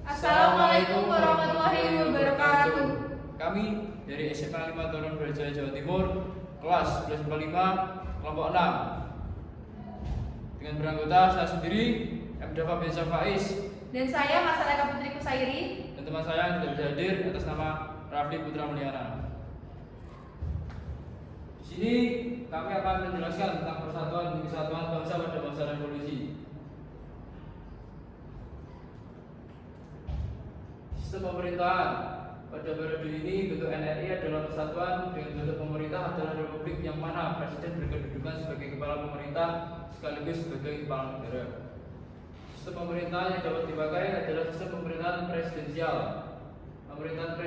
Assalamualaikum warahmatullahi wabarakatuh. Kami dari SMA 5 Torun Brawijaya Jawa Timur, kelas 1145, kelompok 6. Dengan beranggota saya sendiri, M. Dafa bin Faiz, Dan saya Masalaka Putri Kusairi. dan teman saya yang tidak bisa hadir atas nama Rafli Putra Mulyana. Di sini kami akan menjelaskan tentang persatuan dan kesatuan bangsa pada masa revolusi. Sistem pemerintahan pada periode ini, bentuk NRI adalah kesatuan dengan bentuk pemerintah adalah republik yang mana presiden berkedudukan sebagai kepala pemerintah sekaligus sebagai kepala negara. Sistem pemerintahan yang dapat dipakai adalah sistem pemerintahan presidensial. Pemerintahan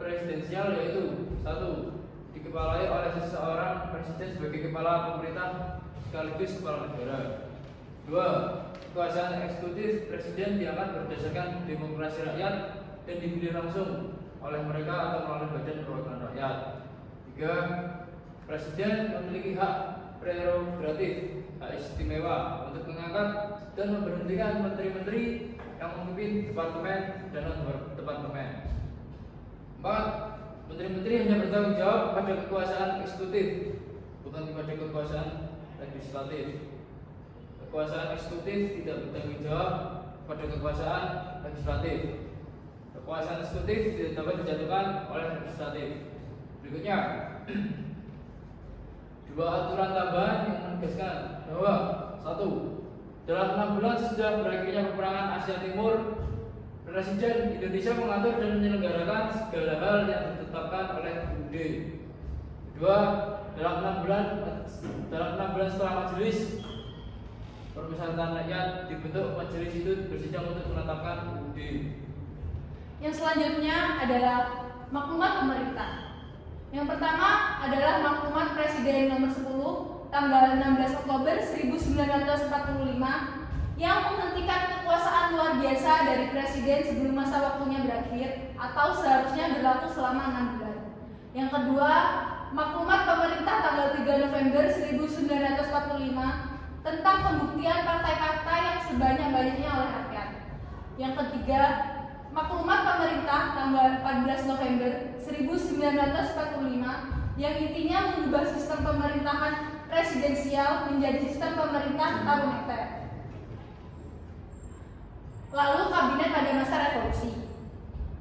presidensial yaitu 1. Dikepalai oleh seseorang presiden sebagai kepala pemerintah sekaligus kepala negara. 2. Kekuasaan eksekutif presiden diangkat berdasarkan demokrasi rakyat dan dipilih langsung oleh mereka atau melalui badan perwakilan rakyat. 3. Presiden memiliki hak prerogatif, hak istimewa untuk mengangkat dan memberhentikan menteri-menteri yang memimpin departemen dan non-departemen. 4. Menteri-menteri hanya bertanggung jawab pada kekuasaan eksekutif, bukan pada kekuasaan legislatif. Kekuasaan eksekutif tidak bertanggung jawab pada kekuasaan legislatif. Kekuasaan eksekutif tidak dapat dijatuhkan oleh legislatif. Berikutnya, 2 aturan tambahan yang menegaskan bahwa 1. Dalam 6 bulan sesudah berakhirnya peperangan Asia Timur, Presiden Indonesia mengatur dan menyelenggarakan segala hal yang ditetapkan oleh UUD. 2. Dalam 6 bulan setelah Majelis Permusyawaratan Rakyat dibentuk, majelis itu bersidang untuk menetapkan UUD. Yang selanjutnya adalah maklumat pemerintah. Yang pertama adalah maklumat Presiden nomor 10 tanggal 16 Oktober 1945 yang menghentikan kekuasaan luar biasa dari presiden sebelum masa waktunya berakhir atau seharusnya berlaku selama 6 bulan. Yang kedua, maklumat pemerintah tanggal 3 November 1945 tentang pembuktian partai-partai yang sebanyak-banyaknya oleh rakyat. Yang ketiga, maklumat pemerintah tanggal 14 November 1945 yang intinya mengubah sistem pemerintahan presidensial menjadi sistem pemerintah parlementer. Lalu kabinet pada masa revolusi.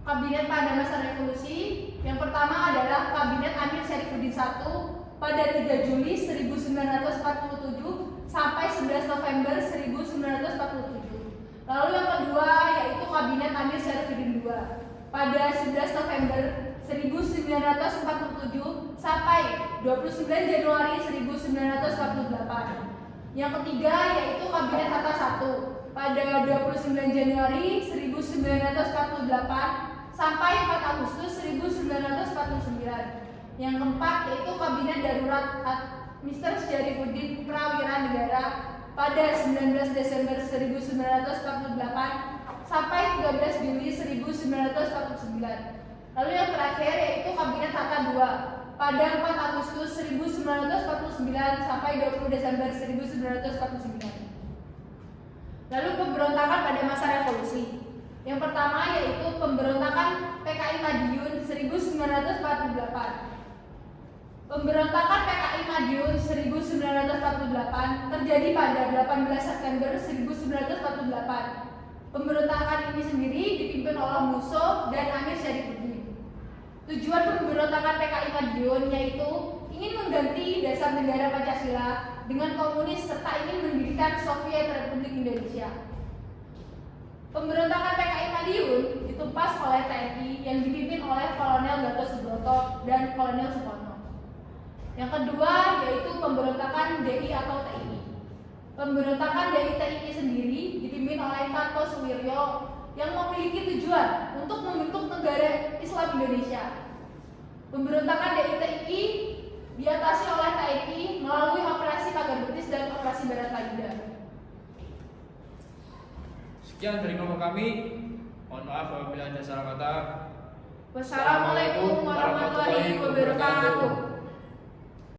Kabinet pada masa revolusi yang pertama adalah Kabinet Amir Syarifuddin I pada 3 Juli 1947 sampai 11 November 1947. Lalu yang kedua yaitu Kabinet Amir Syarifuddin II pada 11 November 1947 sampai 29 Januari 1948. Yang ketiga yaitu Kabinet Hatta I pada 29 Januari 1948 sampai 4 Agustus 1949. Yang keempat yaitu Kabinet Darurat Mr. Syarifuddin Prawira Negara pada 19 Desember 1948 sampai 13 Juli 1949. Lalu yang terakhir yaitu Kabinet Hatta II pada 4 Agustus 1949 sampai 20 Desember 1949. Lalu pemberontakan pada masa revolusi. Yang pertama yaitu pemberontakan PKI Madiun 1948. Pemberontakan PKI Madiun 1948 terjadi pada 18 September 1948. Pemberontakan ini sendiri dipimpin oleh Musso dan Amir Syarifuddin. Tujuan pemberontakan PKI Madiun yaitu ingin mengganti dasar negara Pancasila dengan komunis serta ingin mendirikan Soviet Republik Indonesia. Pemberontakan PKI Madiun ditumpas oleh TNI yang dipimpin oleh Kolonel Gatot Subroto dan Kolonel Supomo. Yang kedua yaitu pemberontakan DI atau TII. Pemberontakan dari TII sendiri dipimpin oleh Kartosuwiryo yang memiliki tujuan untuk membentuk negara Islam Indonesia. Pemberontakan dari TII diatasi oleh TNI melalui operasi Pagar Betis dan operasi Barat Lainda. Sekian dari kelompok kami. Mohon maaf apabila ada salah kata. Wassalamualaikum warahmatullahi wabarakatuh.